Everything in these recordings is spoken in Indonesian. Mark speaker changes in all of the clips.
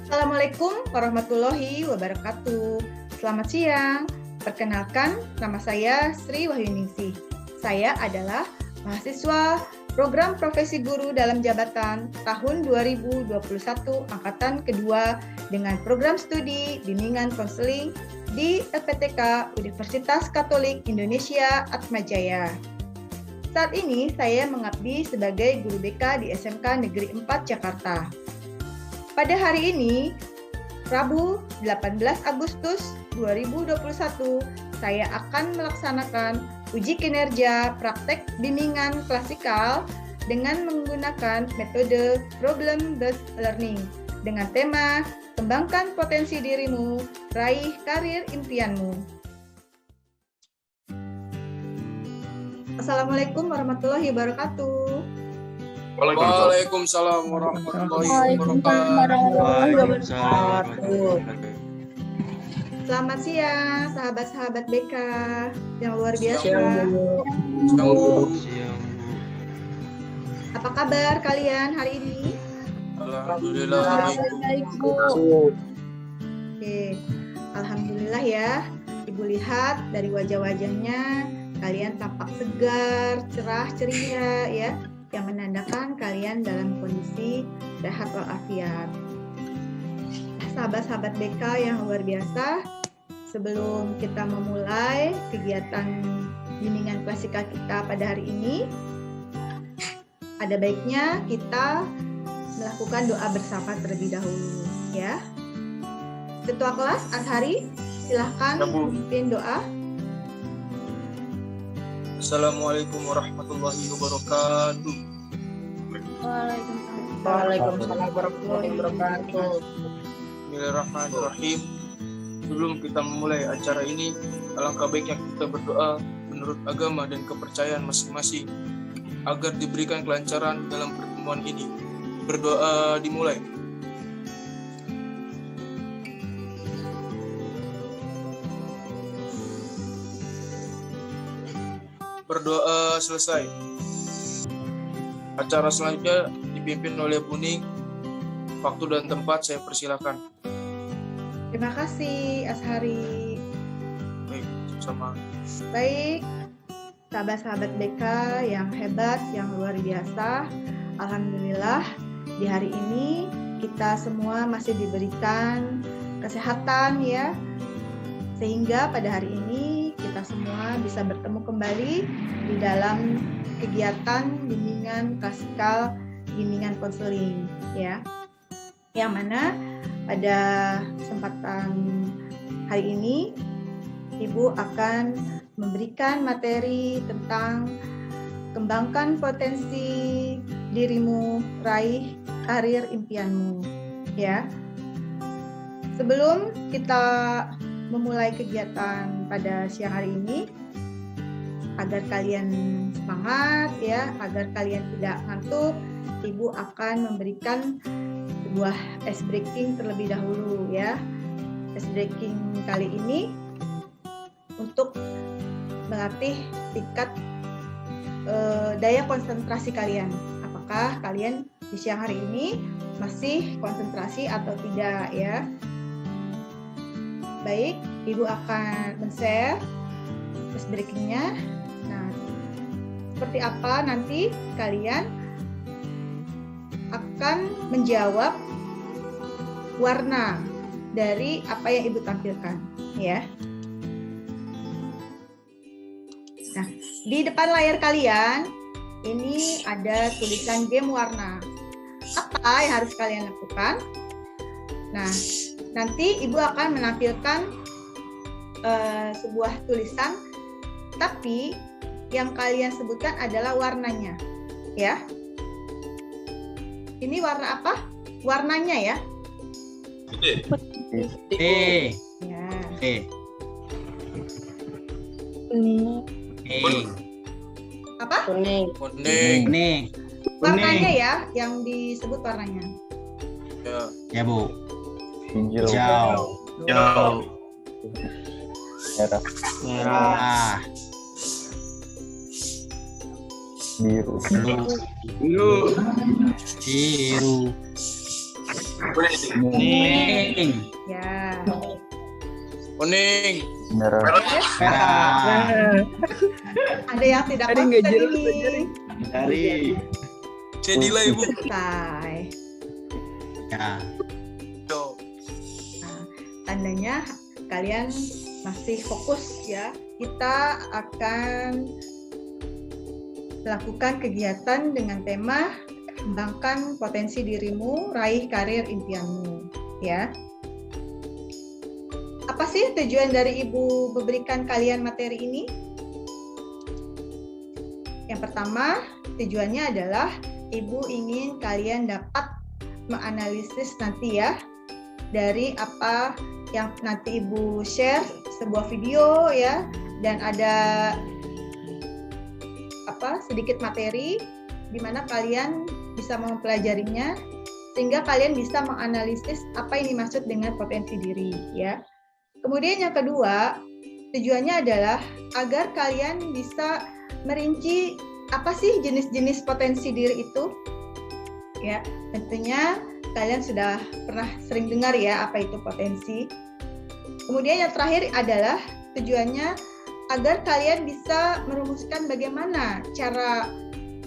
Speaker 1: Assalamualaikum warahmatullahi wabarakatuh. Selamat siang. Perkenalkan, nama saya Sri Wahyuningsih. Saya adalah mahasiswa Program Profesi Guru dalam Jabatan tahun 2021 Angkatan Kedua dengan program studi Bimbingan Konseling di LPTK Universitas Katolik Indonesia Atmajaya. Saat ini saya mengabdi sebagai guru BK di SMK Negeri 4 Jakarta. Pada hari ini, Rabu 18 Agustus 2021, saya akan melaksanakan uji kinerja praktek bimbingan klasikal dengan menggunakan metode problem-based learning dengan tema Kembangkan Potensi Dirimu, Raih Karir Impianmu. Assalamualaikum warahmatullahi wabarakatuh.
Speaker 2: Waalaikumsalam warahmatullahi wabarakatuh.
Speaker 1: Selamat siang, sahabat-sahabat BK yang luar biasa.
Speaker 2: Siang.
Speaker 1: Apa kabar kalian hari ini?
Speaker 2: Alhamdulillah.
Speaker 1: Oke, alhamdulillah ya. Ibu lihat dari wajah-wajahnya kalian tampak segar, cerah, ceria ya, yang menandakan kalian dalam kondisi sehat walafiat. Sahabat-sahabat BK yang luar biasa, sebelum kita memulai kegiatan bimbingan klasikal kita pada hari ini, ada baiknya kita melakukan doa bersama terlebih dahulu ya. Ketua kelas Azhari, silahkan memimpin doa.
Speaker 2: Assalamualaikum warahmatullahi wabarakatuh.
Speaker 3: Waalaikumsalam warahmatullahi wabarakatuh.
Speaker 2: Bismillahirrahmanirrahim. Sebelum kita memulai acara ini, alangkah baiknya kita berdoa menurut agama dan kepercayaan masing-masing agar diberikan kelancaran dalam pertemuan ini. Berdoa dimulai. Berdoa selesai. Acara selanjutnya dipimpin oleh Buning. Waktu dan tempat saya persilakan.
Speaker 1: Terima kasih Azhari.
Speaker 2: Baik, sama.
Speaker 1: Baik, sahabat-sahabat BK yang hebat, yang luar biasa. Alhamdulillah, di hari ini kita semua masih diberikan kesehatan ya. Sehingga pada hari ini kita semua bisa bertemu kembali di dalam kegiatan bimbingan klasikal, bimbingan konseling ya. Yang mana pada kesempatan hari ini Ibu akan memberikan materi tentang kembangkan potensi dirimu, raih karir impianmu ya. Sebelum kita memulai kegiatan pada siang hari ini, agar kalian semangat ya, agar kalian tidak ngantuk, Ibu akan memberikan sebuah ice breaking terlebih dahulu ya. Ice breaking kali ini untuk melatih tingkat daya konsentrasi kalian. Apakah kalian di siang hari ini masih konsentrasi atau tidak ya? Baik, Ibu akan men-share ice breaking-nya. Nah, seperti apa nanti kalian akan menjawab warna dari apa yang Ibu tampilkan ya. Nah, di depan layar kalian ini ada tulisan game warna. Apa yang harus kalian lakukan? Nah, nanti Ibu akan menampilkan sebuah tulisan, tapi yang kalian sebutkan adalah warnanya ya. Ini warna apa? Warnanya ya. Ya. Apa?
Speaker 3: Kuning.
Speaker 1: Warnanya ya, yang disebut warnanya.
Speaker 4: Ya Bu.
Speaker 5: Hijau.
Speaker 4: Merah.
Speaker 5: Biru.
Speaker 4: Biru. Kuning.
Speaker 1: Ya.
Speaker 2: Kuning.
Speaker 5: Merah.
Speaker 4: Merah.
Speaker 1: Ada yang tidak
Speaker 3: Ada yang
Speaker 1: konsisten
Speaker 3: ngejar,
Speaker 1: ini.
Speaker 4: Dari.
Speaker 2: Jadilah ibu.
Speaker 1: Selesai.
Speaker 4: Ya.
Speaker 2: Yo.
Speaker 1: Nah, tandanya kalian masih fokus ya. Kita akan lakukan kegiatan dengan tema kembangkan potensi dirimu, raih karir impianmu, ya. Apa sih tujuan dari Ibu memberikan kalian materi ini? Yang pertama, tujuannya adalah Ibu ingin kalian dapat menganalisis nanti ya dari apa yang nanti Ibu share sebuah video ya, dan ada sedikit materi di mana kalian bisa mempelajarinya sehingga kalian bisa menganalisis apa yang dimaksud dengan potensi diri ya. Kemudian yang kedua, tujuannya adalah agar kalian bisa merinci apa sih jenis-jenis potensi diri itu. Ya, tentunya kalian sudah pernah sering dengar ya apa itu potensi. Kemudian yang terakhir adalah tujuannya agar kalian bisa merumuskan bagaimana cara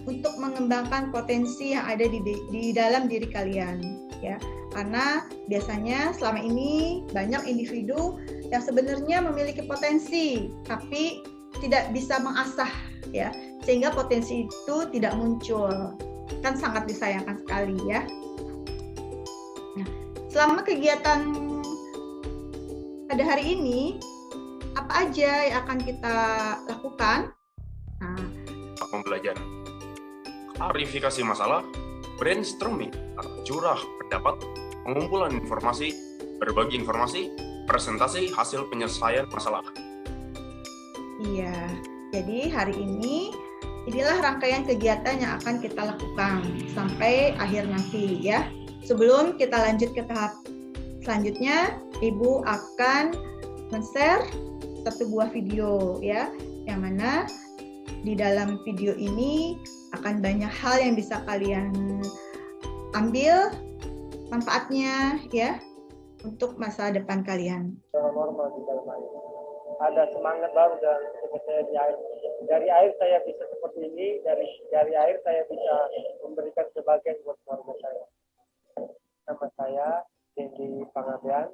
Speaker 1: untuk mengembangkan potensi yang ada di dalam diri kalian ya. Karena biasanya selama ini banyak individu yang sebenarnya memiliki potensi tapi tidak bisa mengasah ya, sehingga potensi itu tidak muncul. Kan sangat disayangkan sekali ya. Nah, selama kegiatan pada hari ini apa aja yang akan kita lakukan? Nah,
Speaker 6: Pembelajaran, klarifikasi masalah, brainstorming, curah pendapat, pengumpulan informasi, berbagi informasi, presentasi hasil penyelesaian masalah.
Speaker 1: iya. Jadi hari ini inilah rangkaian kegiatan yang akan kita lakukan sampai akhir nanti ya. Sebelum kita lanjut ke tahap selanjutnya, Ibu akan men-share satu buah video ya, yang mana di dalam video ini akan banyak hal yang bisa kalian ambil manfaatnya ya untuk masa depan kalian.
Speaker 7: Normal di dalam air. Ada semangat baru dan saya di air. Dari air saya bisa seperti ini, dari air saya bisa memberikan sebagian buat keluarga saya. Nama saya Dendi Panggabean.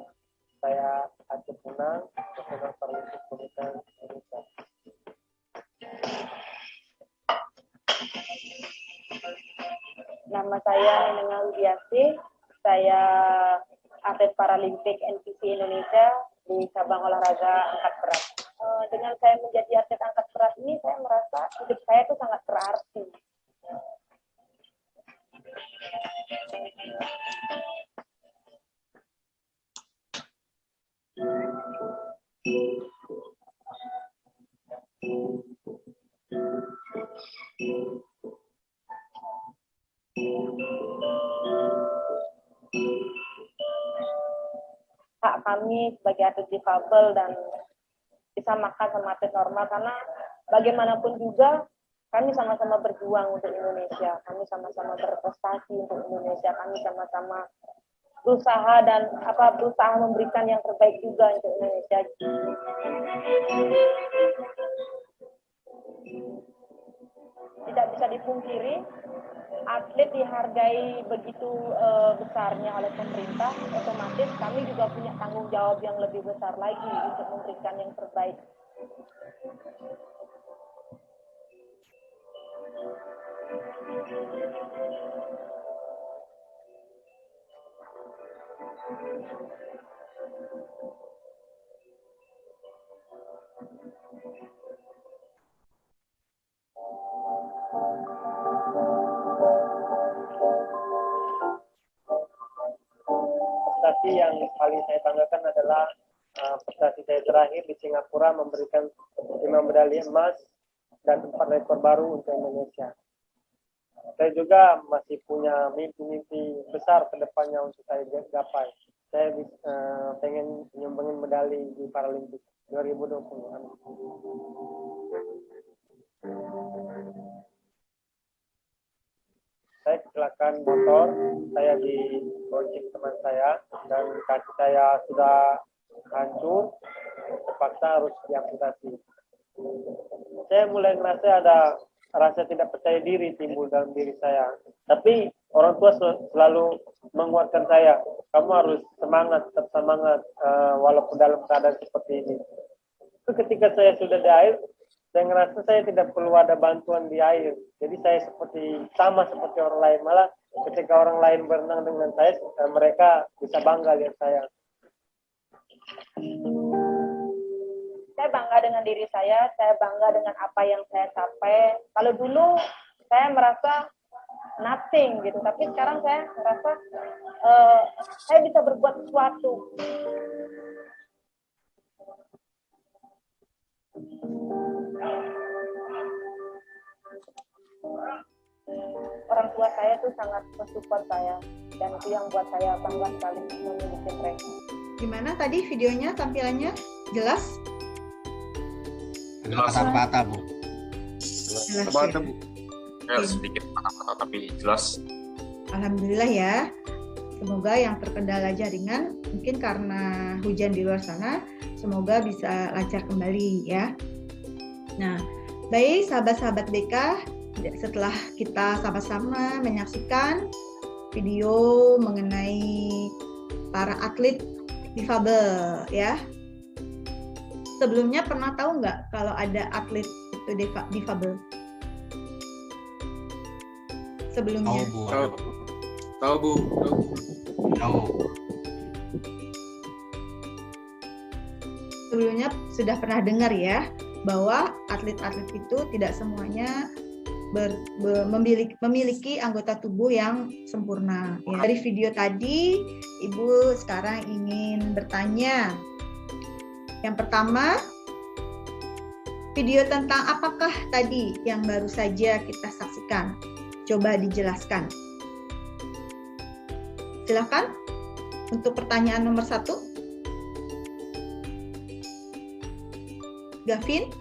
Speaker 7: Saya Aceh Punang, Nasional Paralimpik Komite Indonesia.
Speaker 8: Nama saya Neneng Widiasi, saya atlet Paralimpik NPC Indonesia di cabang olahraga angkat berat. Dengan saya menjadi atlet angkat berat ini, saya merasa hidup saya itu sangat berarti. Hak kami sebagai atlet difabel dan bisa makan sama atlet normal, karena bagaimanapun juga kami sama-sama berjuang untuk Indonesia, kami sama-sama berprestasi untuk Indonesia, kami sama-sama berusaha berusaha memberikan yang terbaik juga untuk Indonesia. Tidak bisa dipungkiri, atlet dihargai begitu besarnya oleh pemerintah, otomatis kami juga punya tanggung jawab yang lebih besar lagi untuk memberikan yang terbaik.
Speaker 7: Prestasi yang paling saya banggakan adalah prestasi saya terakhir di Singapura, memberikan 5 medali emas dan 4 rekor baru untuk Indonesia. Saya juga masih punya mimpi-mimpi besar ke depannya untuk saya gapai. Saya pengen nyumbangin medali di Paralimpik 2020. kecelakaan motor. Saya dibonceng teman saya dan kaki saya sudah hancur, terpaksa harus diamputasi. Saya mulai merasa ada rasa tidak percaya diri timbul dalam diri saya. Tapi orang tua selalu menguatkan saya. Kamu harus semangat, tetap semangat walaupun dalam keadaan seperti ini. Itu ketika saya sudah di air, saya ngerasa saya tidak perlu ada bantuan di air. Jadi saya sama seperti orang lain. Malah ketika orang lain berenang dengan saya, mereka bisa bangga lihat saya.
Speaker 8: Saya bangga dengan diri saya bangga dengan apa yang saya capai. Kalau dulu saya merasa nothing gitu, tapi sekarang saya merasa saya bisa berbuat sesuatu. Orang tua saya tuh sangat mensupport saya, dan itu yang buat saya bangga sekali memiliki mereka.
Speaker 1: Gimana tadi videonya, tampilannya jelas?
Speaker 6: Jelas.
Speaker 4: Patah-patah, Bu.
Speaker 1: Jelas
Speaker 2: Apa
Speaker 1: ya?
Speaker 2: Bu?
Speaker 6: Ya, sedikit patah-patah tapi jelas.
Speaker 1: Alhamdulillah ya. Semoga yang terkendala jaringan mungkin karena hujan di luar sana, semoga bisa lancar kembali ya. Nah, baik sahabat-sahabat BK, setelah kita sama-sama menyaksikan video mengenai para atlet difabel ya. Sebelumnya pernah tahu nggak kalau ada atlet itu difabel? Sebelumnya.
Speaker 4: Tahu, Bu.
Speaker 2: Tahu Bu.
Speaker 4: Tahu.
Speaker 1: Sebelumnya sudah pernah dengar ya bahwa atlet-atlet itu tidak semuanya memiliki anggota tubuh yang sempurna. Ya. Dari video tadi, Ibu sekarang ingin bertanya. Yang pertama, video tentang apakah tadi yang baru saja kita saksikan? Coba dijelaskan. Silakan untuk pertanyaan nomor 1. Gavin?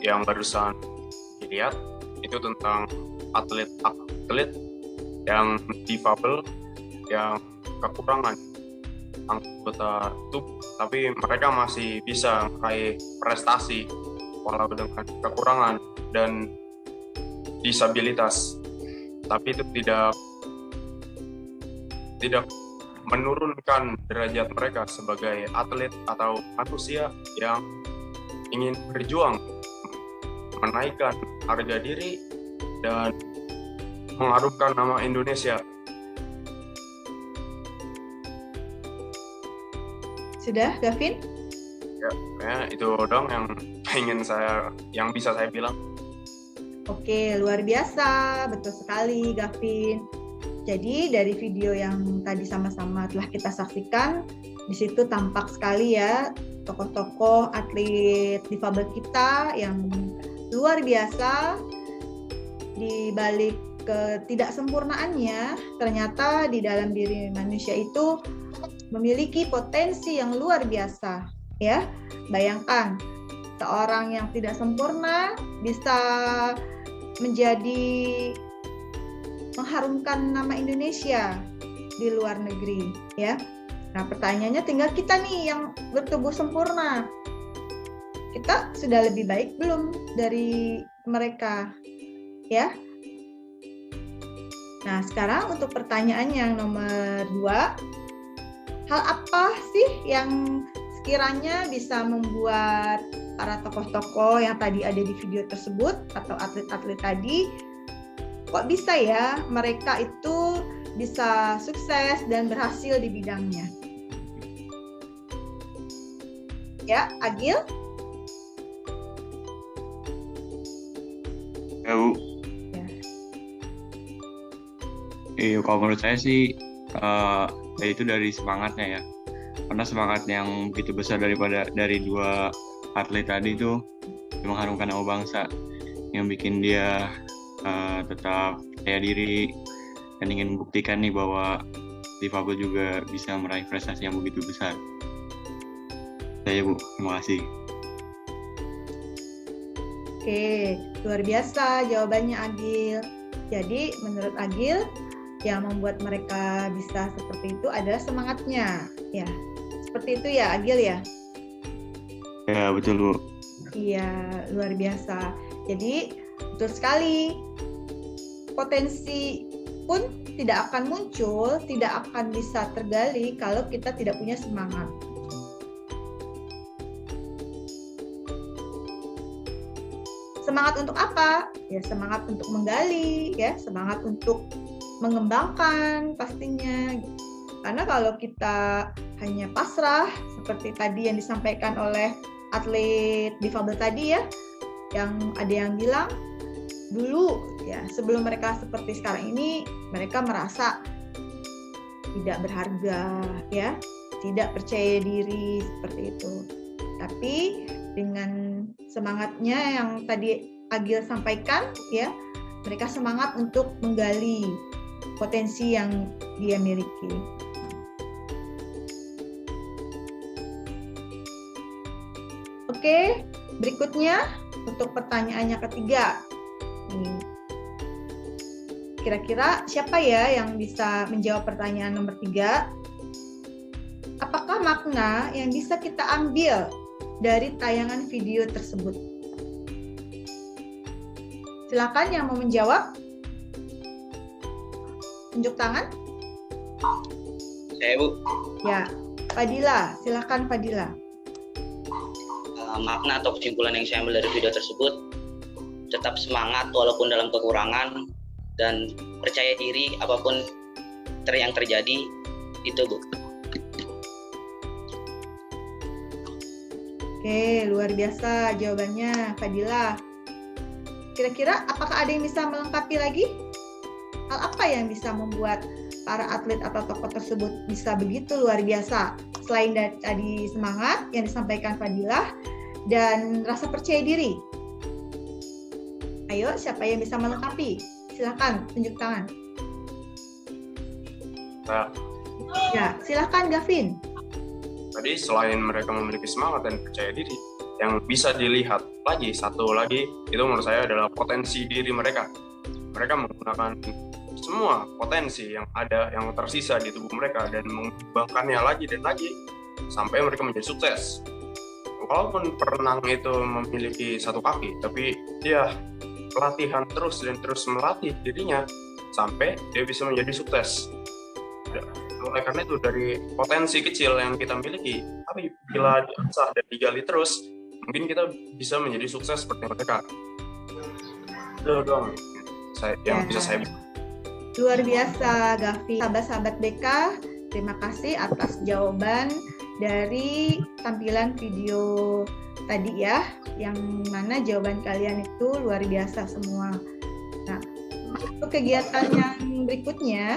Speaker 6: Yang barusan dilihat itu tentang atlet yang difabel, yang kekurangan anggota tubuh, tapi mereka masih bisa meraih prestasi walau dengan kekurangan dan disabilitas. Tapi itu tidak menurunkan derajat mereka sebagai atlet atau manusia yang ingin berjuang menaikkan harga diri dan mengharumkan nama Indonesia.
Speaker 1: Sudah, Gavin?
Speaker 6: Ya, itu dong yang bisa saya bilang.
Speaker 1: Oke, luar biasa, betul sekali, Gavin. Jadi dari video yang tadi sama-sama telah kita saksikan, di situ tampak sekali ya tokoh-tokoh atlet difabel kita yang luar biasa. Di balik ketidaksempurnaannya, ternyata di dalam diri manusia itu memiliki potensi yang luar biasa, ya. Bayangkan seorang yang tidak sempurna bisa menjadi mengharumkan nama Indonesia di luar negeri, ya. Nah, pertanyaannya tinggal kita nih yang bertubuh sempurna. Kita sudah lebih baik belum dari mereka, ya? Nah, sekarang untuk pertanyaan yang nomor 2. Hal apa sih yang sekiranya bisa membuat para tokoh-tokoh yang tadi ada di video tersebut atau atlet-atlet tadi, kok bisa ya mereka itu bisa sukses dan berhasil di bidangnya? Ya, Agil?
Speaker 9: Ya, Bu.
Speaker 1: Ya.
Speaker 9: Kalau menurut saya sih itu dari semangatnya ya, karena semangat yang begitu besar dari dua atlet tadi itu mengharumkan nama bangsa, yang bikin dia tetap percaya diri dan ingin membuktikan nih bahwa difabel juga bisa meraih prestasi yang begitu besar. Saya, Bu, terima kasih.
Speaker 1: Oke, luar biasa jawabannya, Agil. Jadi menurut Agil yang membuat mereka bisa seperti itu adalah semangatnya, ya. Seperti itu ya Agil ya?
Speaker 9: Ya, betul Bu.
Speaker 1: Iya, luar biasa. Jadi betul sekali. Potensi pun tidak akan muncul, tidak akan bisa tergali kalau kita tidak punya semangat. Semangat untuk apa? Ya, semangat untuk menggali, ya, semangat untuk mengembangkan pastinya. Karena kalau kita hanya pasrah seperti tadi yang disampaikan oleh atlet difabel tadi ya, yang ada yang bilang dulu ya sebelum mereka seperti sekarang ini mereka merasa tidak berharga ya, tidak percaya diri seperti itu. Tapi dengan semangatnya yang tadi Agil sampaikan ya, mereka semangat untuk menggali potensi yang dia miliki. Oke, berikutnya untuk pertanyaannya ketiga. Kira-kira siapa ya yang bisa menjawab pertanyaan nomor 3? Apakah makna yang bisa kita ambil dari tayangan video tersebut? Silakan yang mau menjawab. Tunjuk tangan.
Speaker 10: Saya Bu.
Speaker 1: Ya, Fadila. Silakan Fadila.
Speaker 10: Makna atau kesimpulan yang saya ambil dari video tersebut, tetap semangat walaupun dalam kekurangan dan percaya diri apapun yang terjadi, itu Bu.
Speaker 1: Oke, luar biasa jawabannya Fadila. Kira-kira apakah ada yang bisa melengkapi lagi? Hal apa yang bisa membuat para atlet atau tokoh tersebut bisa begitu luar biasa? Selain dari tadi semangat yang disampaikan Fadila dan rasa percaya diri. Ayo, siapa yang bisa melengkapi? Silakan tunjuk tangan. Ya, silakan Gavin.
Speaker 6: Tadi selain mereka memiliki semangat dan percaya diri, yang bisa dilihat lagi, satu lagi, itu menurut saya adalah potensi diri mereka. Mereka menggunakan semua potensi yang ada, yang tersisa di tubuh mereka, dan mengembangkannya lagi dan lagi, sampai mereka menjadi sukses. Walaupun perenang itu memiliki satu kaki, tapi dia pelatihan terus dan terus melatih dirinya, sampai dia bisa menjadi sukses. Oleh karena itu, dari potensi kecil yang kita miliki, tapi bila diasah dan digali terus, mungkin kita bisa menjadi sukses seperti mereka. Itu dong yang bisa saya bilang.
Speaker 1: Luar biasa Gavi. Sahabat-sahabat BK, terima kasih atas jawaban dari tampilan video tadi ya, yang mana jawaban kalian itu luar biasa semua. Nah, untuk kegiatan yang berikutnya,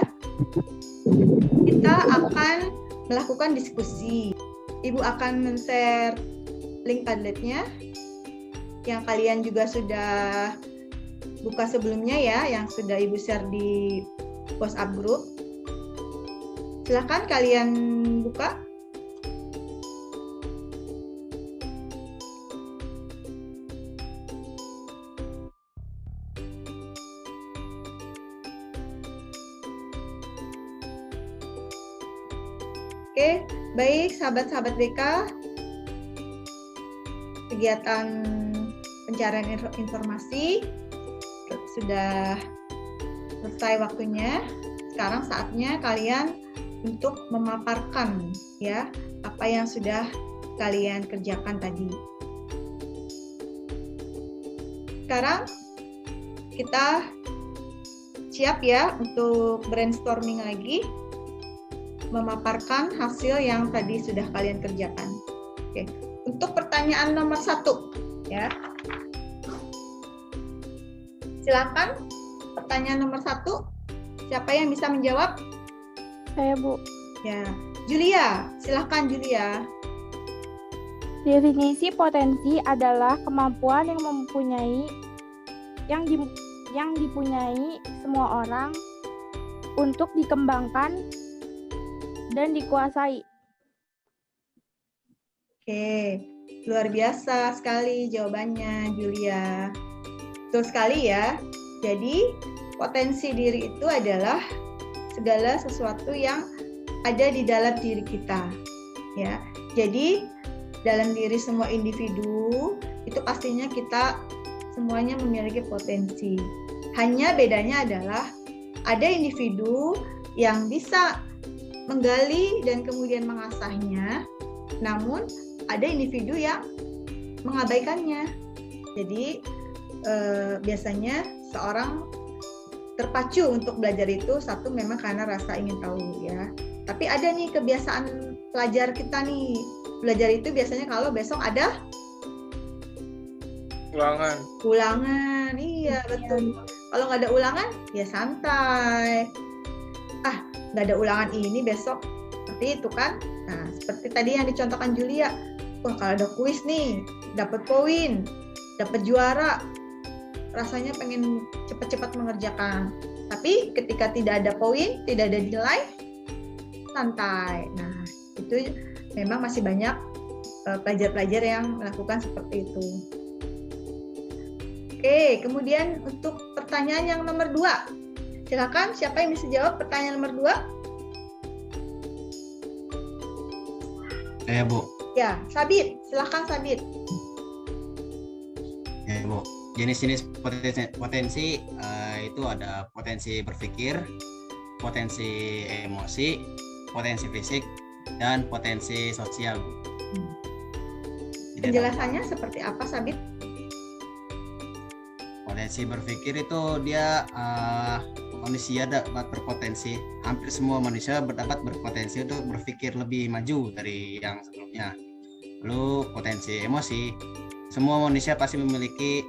Speaker 1: kita akan melakukan diskusi. Ibu akan men-share link Padletnya yang kalian juga sudah buka sebelumnya ya, yang sudah Ibu share di WhatsApp group. Silakan kalian buka. Oke, baik sahabat-sahabat BK, kegiatan pencarian informasi sudah selesai waktunya. Sekarang saatnya kalian untuk memaparkan ya apa yang sudah kalian kerjakan tadi. Sekarang kita siap ya untuk brainstorming lagi, memaparkan hasil yang tadi sudah kalian kerjakan. Oke, untuk pertanyaan nomor 1 ya. Silakan pertanyaan nomor 1. Siapa yang bisa menjawab?
Speaker 11: Saya Bu.
Speaker 1: Ya, Julia. Silakan Julia.
Speaker 11: Definisi potensi adalah kemampuan yang dipunyai semua orang untuk dikembangkan dan dikuasai.
Speaker 1: Oke, luar biasa sekali jawabannya Julia. Betul sekali ya. Jadi potensi diri itu adalah segala sesuatu yang ada di dalam diri kita, ya. Jadi dalam diri semua individu itu pastinya kita semuanya memiliki potensi. Hanya bedanya adalah ada individu yang bisa menggali dan kemudian mengasahnya, namun ada individu yang mengabaikannya. Jadi biasanya seorang terpacu untuk belajar itu satu memang karena rasa ingin tahu, ya. Tapi ada nih kebiasaan pelajar kita nih, belajar itu biasanya kalau besok ada ulangan, iya betul. Kalau nggak ada ulangan ya santai. Nggak ada ulangan ini besok, seperti itu kan. Nah, seperti tadi yang dicontohkan Julia, wah kalau ada kuis nih, dapat poin, dapat juara, rasanya pengen cepat-cepat mengerjakan. Tapi ketika tidak ada poin, tidak ada nilai, santai. Nah, itu memang masih banyak pelajar-pelajar yang melakukan seperti itu. Oke, kemudian untuk pertanyaan yang nomor 2. Silakan, siapa yang bisa jawab pertanyaan nomor 2?
Speaker 4: Bu.
Speaker 1: Ya, Sabit. Silakan Sabit.
Speaker 4: Ya, Bu. Jenis-jenis potensi itu ada potensi berpikir, potensi emosi, potensi fisik, dan potensi sosial.
Speaker 1: Penjelasannya seperti apa, Sabit?
Speaker 4: Potensi berpikir itu dia manusia dapat berpotensi, hampir semua manusia dapat berpotensi untuk berpikir lebih maju dari yang sebelumnya. Lalu potensi emosi, semua manusia pasti memiliki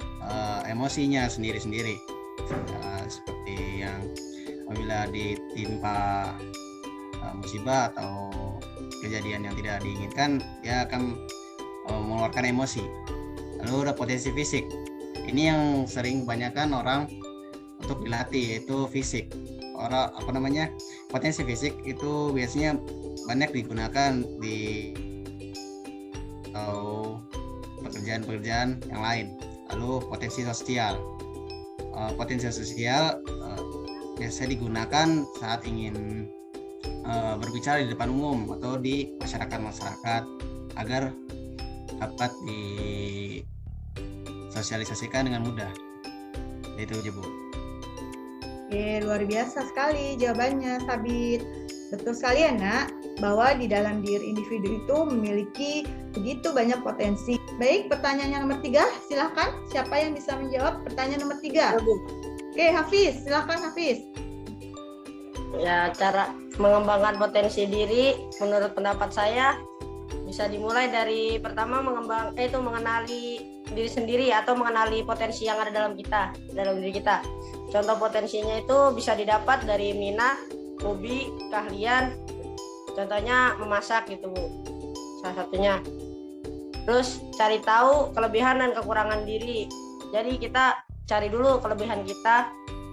Speaker 4: emosinya sendiri-sendiri. Seperti yang apabila ditimpa musibah atau kejadian yang tidak diinginkan, dia akan mengeluarkan emosi. Lalu ada potensi fisik. Ini yang sering kebanyakan orang untuk dilatih, yaitu fisik. Potensi fisik itu biasanya banyak digunakan di atau pekerjaan-pekerjaan yang lain. Lalu potensi sosial. Potensi sosial biasanya digunakan saat ingin berbicara di depan umum atau di masyarakat agar dapat disosialisasikan dengan mudah. Itu aja, Bu.
Speaker 1: Oke, luar biasa sekali jawabannya, Sabit. Betul sekali ya, Nak, bahwa di dalam diri individu itu memiliki begitu banyak potensi. Baik, pertanyaan yang nomor 3, silahkan. Siapa yang bisa menjawab pertanyaan nomor 3? Oke, Hafiz, silahkan Hafiz.
Speaker 3: Ya, cara mengembangkan potensi diri menurut pendapat saya bisa dimulai dari pertama mengenali diri sendiri atau mengenali potensi yang ada dalam diri kita. Contoh potensinya itu bisa didapat dari minat, hobi, keahlian. Contohnya memasak gitu, Bu. Salah satunya. Terus cari tahu kelebihan dan kekurangan diri. Jadi kita cari dulu kelebihan kita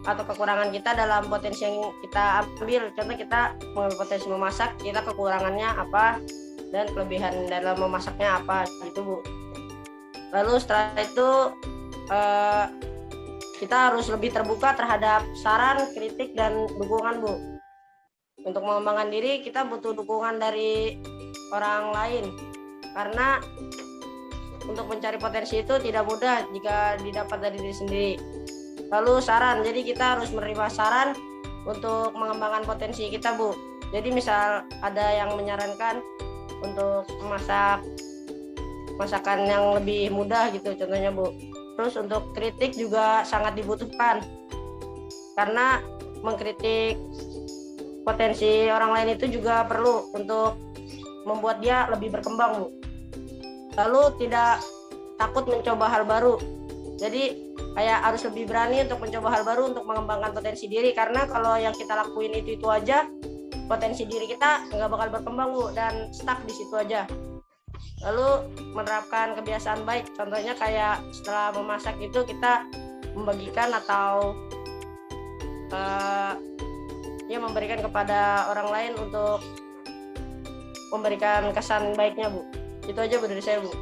Speaker 3: atau kekurangan kita dalam potensi yang kita ambil. Contoh kita mengambil potensi memasak, kita kekurangannya apa dan kelebihan dalam memasaknya apa gitu, Bu. Lalu setelah itu kita harus lebih terbuka terhadap saran, kritik, dan dukungan, Bu. Untuk mengembangkan diri kita butuh dukungan dari orang lain, karena untuk mencari potensi itu tidak mudah jika didapat dari diri sendiri. Lalu saran, jadi kita harus menerima saran untuk mengembangkan potensi kita, Bu. Jadi misal ada yang menyarankan untuk masakan yang lebih mudah gitu contohnya, Bu. Terus untuk kritik juga sangat dibutuhkan, karena mengkritik potensi orang lain itu juga perlu untuk membuat dia lebih berkembang, Bu. Lalu tidak takut mencoba hal baru. Jadi kayak harus lebih berani untuk mencoba hal baru untuk mengembangkan potensi diri, karena kalau yang kita lakuin itu aja, potensi diri kita nggak bakal berkembang, Bu, dan stuck di situ aja. Lalu menerapkan kebiasaan baik, contohnya kayak setelah memasak itu kita membagikan atau memberikan kepada orang lain untuk memberikan kesan baiknya, Bu. Itu aja, Bu, dari saya, Bu.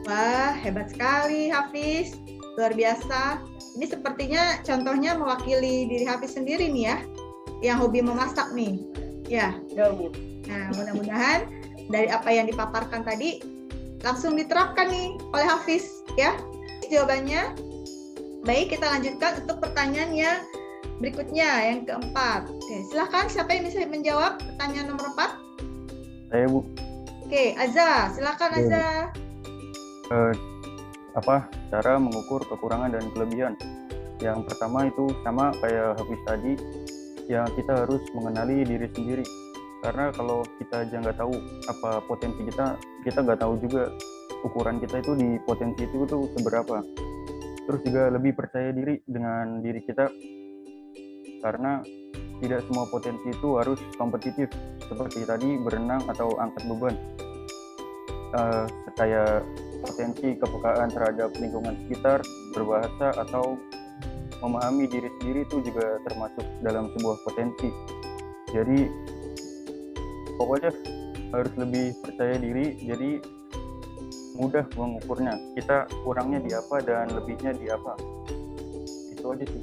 Speaker 1: Wah, hebat sekali Hafiz, luar biasa. Ini sepertinya contohnya mewakili diri Hafiz sendiri nih ya, yang hobi memasak nih. Ya. Nah, mudah-mudahan dari apa yang dipaparkan tadi langsung diterapkan nih oleh Hafiz ya. Jawabannya. Baik, kita lanjutkan untuk pertanyaan yang berikutnya, yang keempat. Oke, silakan siapa yang bisa menjawab pertanyaan nomor 4?
Speaker 5: Saya, Bu.
Speaker 1: Oke, Azza, silakan Azza.
Speaker 5: Cara mengukur kekurangan dan kelebihan. Yang pertama itu sama kayak Hafiz tadi, ya kita harus mengenali diri sendiri. Karena kalau kita aja nggak tahu apa potensi kita nggak tahu juga ukuran kita itu di potensi itu tuh seberapa. Terus juga lebih percaya diri dengan diri kita, karena tidak semua potensi itu harus kompetitif seperti tadi berenang atau angkat beban. Kayak potensi kepekaan terhadap lingkungan sekitar, berbahasa, atau memahami diri sendiri itu juga termasuk dalam sebuah potensi. Jadi pokoknya harus lebih percaya diri, jadi mudah mengukurnya. Kita kurangnya di apa dan lebihnya di apa. Itu aja sih.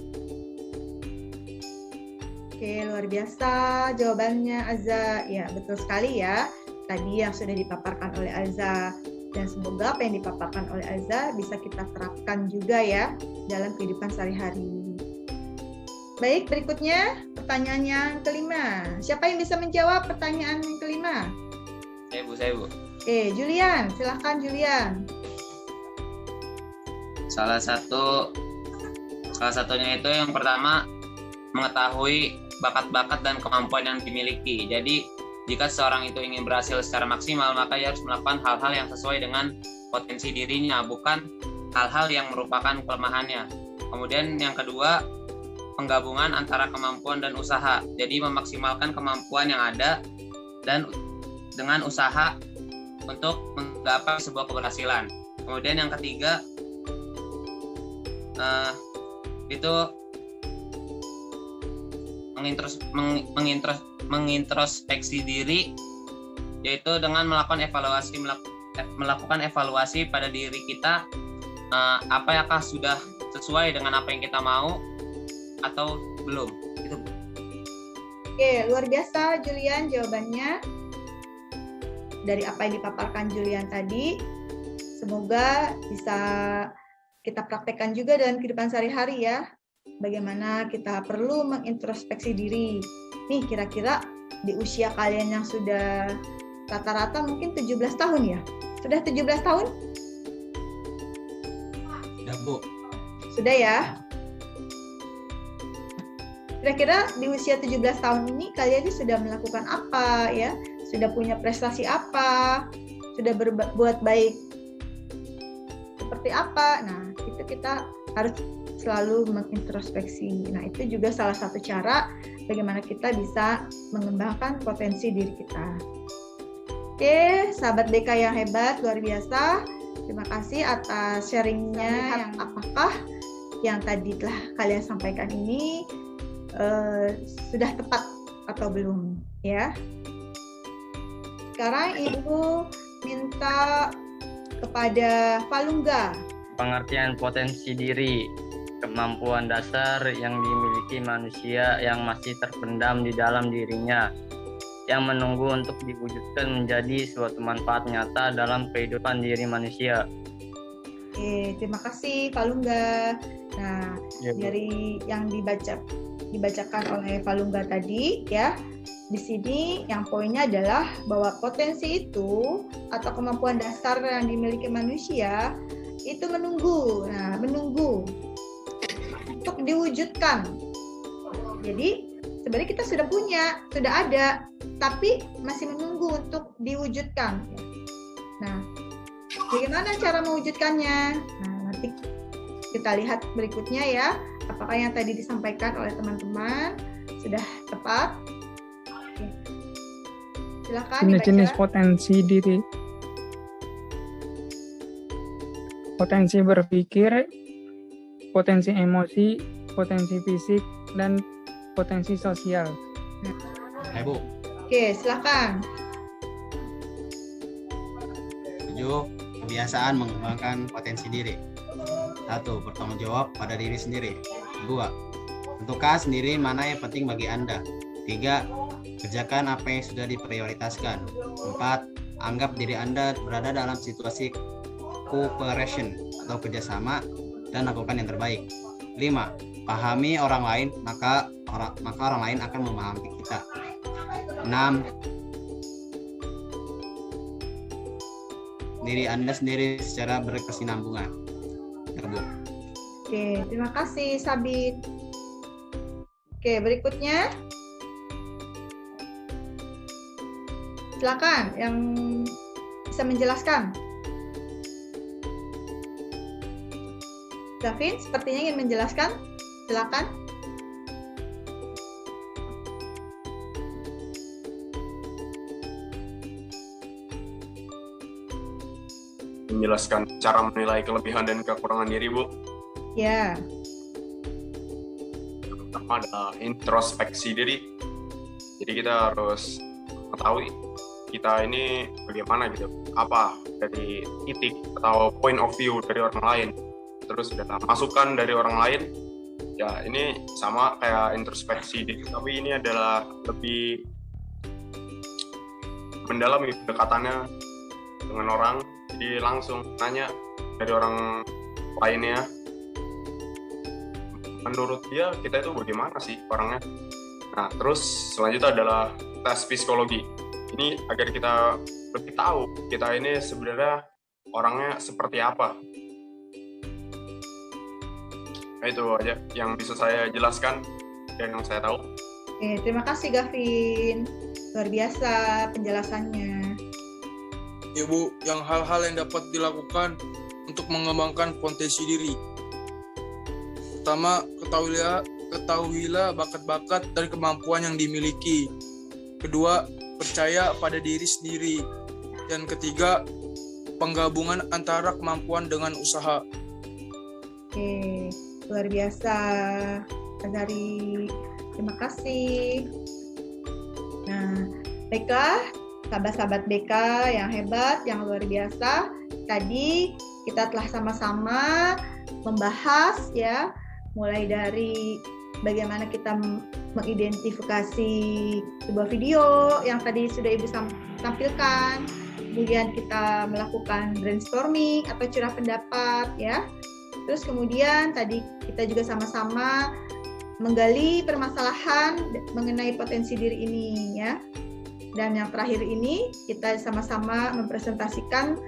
Speaker 1: Oke, luar biasa jawabannya Azza. Ya, betul sekali ya. Tadi yang sudah dipaparkan oleh Azza. Dan semoga apa yang dipaparkan oleh Azza bisa kita terapkan juga ya dalam kehidupan sehari-hari. Baik, berikutnya pertanyaan yang kelima. Siapa yang bisa menjawab pertanyaan yang kelima?
Speaker 12: Saya, Bu.
Speaker 1: Oke, Julian. Silahkan, Julian.
Speaker 12: Salah satunya itu yang pertama, mengetahui bakat-bakat dan kemampuan yang dimiliki. Jadi, jika seseorang itu ingin berhasil secara maksimal, maka ia harus melakukan hal-hal yang sesuai dengan potensi dirinya, bukan hal-hal yang merupakan kelemahannya. Kemudian yang kedua, penggabungan antara kemampuan dan usaha. Jadi memaksimalkan kemampuan yang ada dan dengan usaha untuk menggapai sebuah keberhasilan. Kemudian yang ketiga, itu mengintrospeksi diri, yaitu dengan melakukan evaluasi pada diri kita, apakah sudah sesuai dengan apa yang kita mau atau belum. Itu, Bu.
Speaker 1: Oke, luar biasa Julian jawabannya. Dari apa yang dipaparkan Julian tadi, semoga bisa kita praktekkan juga dalam kehidupan sehari-hari ya. Bagaimana kita perlu mengintrospeksi diri. Nih, kira-kira di usia kalian yang sudah rata-rata mungkin 17 tahun ya? Sudah 17 tahun?
Speaker 4: Sudah, Bu.
Speaker 1: Sudah ya? Kira-kira di usia 17 tahun ini kalian sudah melakukan apa ya? Sudah punya prestasi apa? Sudah berbuat baik seperti apa? Nah, itu kita harus selalu mengintrospeksi. Nah, itu juga salah satu cara bagaimana kita bisa mengembangkan potensi diri kita. Oke, sahabat BK yang hebat, luar biasa. Terima kasih atas sharingnya. Yang apakah yang tadi telah kalian sampaikan ini sudah tepat atau belum? Ya. Sekarang Ibu minta kepada Falungga.
Speaker 13: Pengertian potensi diri, kemampuan dasar yang dimiliki manusia yang masih terpendam di dalam dirinya, yang menunggu untuk diwujudkan menjadi suatu manfaat nyata dalam kehidupan diri manusia.
Speaker 1: Oke, terima kasih Falungga. Nah, dari yang dibacakan oleh Falungga tadi ya, di sini yang poinnya adalah bahwa potensi itu atau kemampuan dasar yang dimiliki manusia itu menunggu. Nah, menunggu untuk diwujudkan. Jadi sebenarnya kita sudah punya, sudah ada, tapi masih menunggu untuk diwujudkan. Nah, bagaimana cara mewujudkannya? Nah, nanti kita lihat berikutnya ya, apakah yang tadi disampaikan oleh teman-teman sudah tepat? Oke. Silakan
Speaker 14: Jenis-jenis
Speaker 1: dibaca.
Speaker 14: potensi diri. Potensi berpikir, potensi emosi, potensi fisik, dan potensi sosial.
Speaker 4: Bu.
Speaker 1: Oke, silakan.
Speaker 4: 7. Kebiasaan mengembangkan potensi diri. 1. Bertanggung jawab pada diri sendiri. 2. Tentukan sendiri mana yang penting bagi Anda. 3. Kerjakan apa yang sudah diprioritaskan. 4. Anggap diri Anda berada dalam situasi cooperation atau kerjasama dan lakukan yang terbaik. 5. Pahami orang lain, maka orang lain akan memahami kita. 6. Diri Anda sendiri secara berkesinambungan. Ya, Bu.
Speaker 1: Oke, terima kasih Sabit. Oke, berikutnya. Silakan yang bisa menjelaskan. Davin, sepertinya ingin menjelaskan. Silakan.
Speaker 6: Menjelaskan cara menilai kelebihan dan kekurangan diri, Bu.
Speaker 1: Ya.
Speaker 6: Pertama ada introspeksi diri. Jadi kita harus mengetahui kita ini bagaimana gitu, apa dari titik atau point of view dari orang lain, terus ada masukan dari orang lain. Ya ini sama kayak introspeksi diri, tapi ini adalah lebih mendalami pendekatannya dengan orang. Jadi langsung nanya dari orang lainnya, menurut dia kita itu bagaimana sih orangnya. Nah terus selanjutnya adalah tes psikologi. Ini agar kita lebih tahu kita ini sebenarnya orangnya seperti apa. Nah, itu aja yang bisa saya jelaskan dan yang saya tahu.
Speaker 1: Oke, terima kasih Gavin. Luar biasa penjelasannya.
Speaker 2: Ya Bu, yang hal-hal yang dapat dilakukan untuk mengembangkan potensi diri. Pertama, ketahuilah bakat-bakat dan kemampuan yang dimiliki. Kedua, percaya pada diri sendiri. Dan ketiga, penggabungan antara kemampuan dengan usaha.
Speaker 1: Oke, luar biasa. Dari terima kasih. Nah, baiklah, sahabat-sahabat BK yang hebat, yang luar biasa. Tadi kita telah sama-sama membahas ya, mulai dari bagaimana kita mengidentifikasi sebuah video yang tadi sudah Ibu tampilkan, kemudian kita melakukan brainstorming atau curah pendapat ya. Terus kemudian tadi kita juga sama-sama menggali permasalahan mengenai potensi diri ini ya. Dan yang terakhir ini kita sama-sama mempresentasikan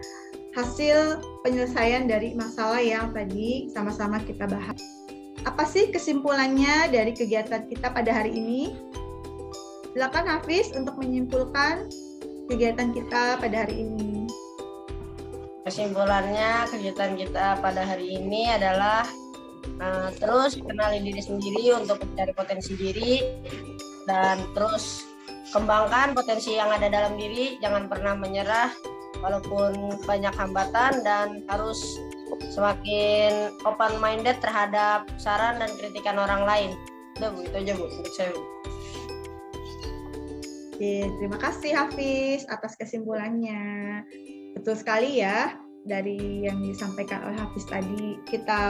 Speaker 1: hasil penyelesaian dari masalah yang tadi sama-sama kita bahas. Apa sih kesimpulannya dari kegiatan kita pada hari ini? Silakan Hafiz untuk menyimpulkan kegiatan kita pada hari ini.
Speaker 3: Kesimpulannya kegiatan kita pada hari ini adalah terus kenali diri sendiri untuk mencari potensi diri, dan terus kembangkan potensi yang ada dalam diri, jangan pernah menyerah walaupun banyak hambatan, dan harus semakin open minded terhadap saran dan kritikan orang lain. Udah Bu, itu aja Bu untuk saya Bu.
Speaker 1: Oke, terima kasih Hafiz atas kesimpulannya. Betul sekali ya, dari yang disampaikan oleh Hafiz tadi. Kita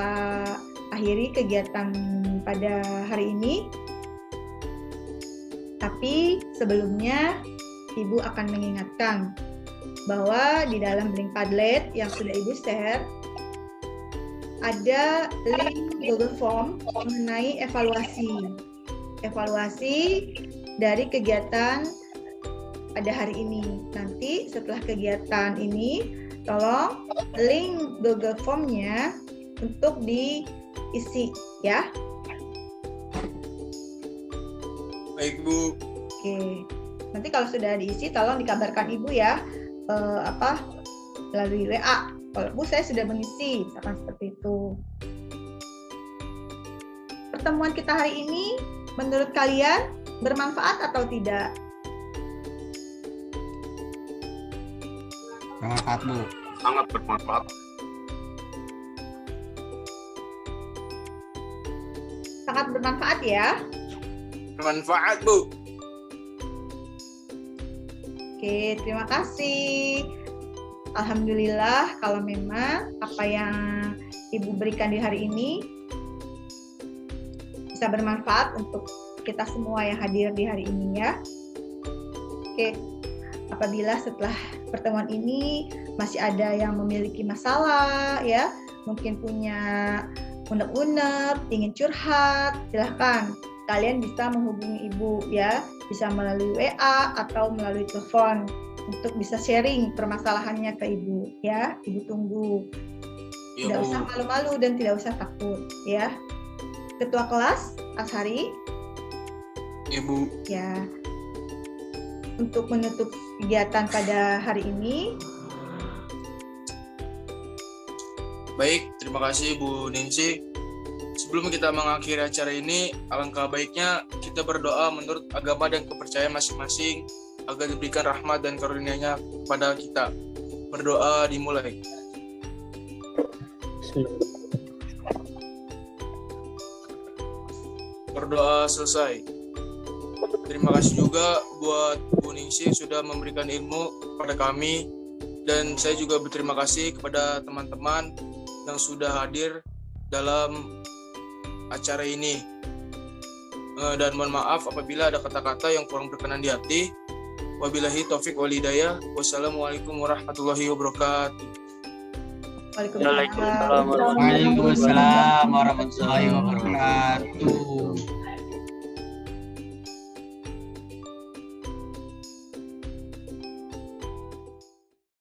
Speaker 1: akhiri kegiatan pada hari ini. Tapi sebelumnya Ibu akan mengingatkan bahwa di dalam link Padlet yang sudah Ibu share ada link Google Form mengenai evaluasi dari kegiatan pada hari ini. Nanti setelah kegiatan ini tolong link Google Form-nya untuk diisi ya.
Speaker 2: Baik Bu.
Speaker 1: Oke, nanti kalau sudah diisi tolong dikabarkan Ibu ya, melalui WA. Kalau Bu saya sudah mengisi, misalkan seperti itu. Pertemuan kita hari ini menurut kalian bermanfaat atau tidak?
Speaker 4: Bermanfaat Bu.
Speaker 6: Sangat bermanfaat.
Speaker 1: Sangat bermanfaat ya.
Speaker 2: Bermanfaat Bu.
Speaker 1: Oke, terima kasih. Alhamdulillah kalau memang apa yang Ibu berikan di hari ini bisa bermanfaat untuk kita semua yang hadir di hari ini ya. Oke, apabila setelah pertemuan ini masih ada yang memiliki masalah ya, mungkin punya unek-unek, ingin curhat, silahkan kalian bisa menghubungi Ibu ya, bisa melalui WA atau melalui telepon untuk bisa sharing permasalahannya ke Ibu ya. Ibu tunggu.
Speaker 2: Ya,
Speaker 1: Tidak
Speaker 2: Bu.
Speaker 1: usah malu-malu dan tidak usah takut ya. Ketua kelas Ashari.
Speaker 2: Ya, Bu.
Speaker 1: Ya. Untuk menutup kegiatan pada hari ini.
Speaker 2: Baik, terima kasih Bu Ninsi. Sebelum kita mengakhiri acara ini, alangkah baiknya kita berdoa menurut agama dan kepercayaan masing-masing agar diberikan rahmat dan karunia-Nya kepada kita. Berdoa dimulai. Berdoa selesai. Terima kasih juga buat Bu Ningsi sudah memberikan ilmu kepada kami, dan saya juga berterima kasih kepada teman-teman yang sudah hadir dalam acara ini. Dan mohon maaf apabila ada kata-kata yang kurang berkenan di hati. Wabillahi taufik wal hidayah. Wassalamualaikum warahmatullahi wabarakatuh.
Speaker 1: Waalaikumsalam.
Speaker 4: Waalaikumsalam warahmatullahi wabarakatuh.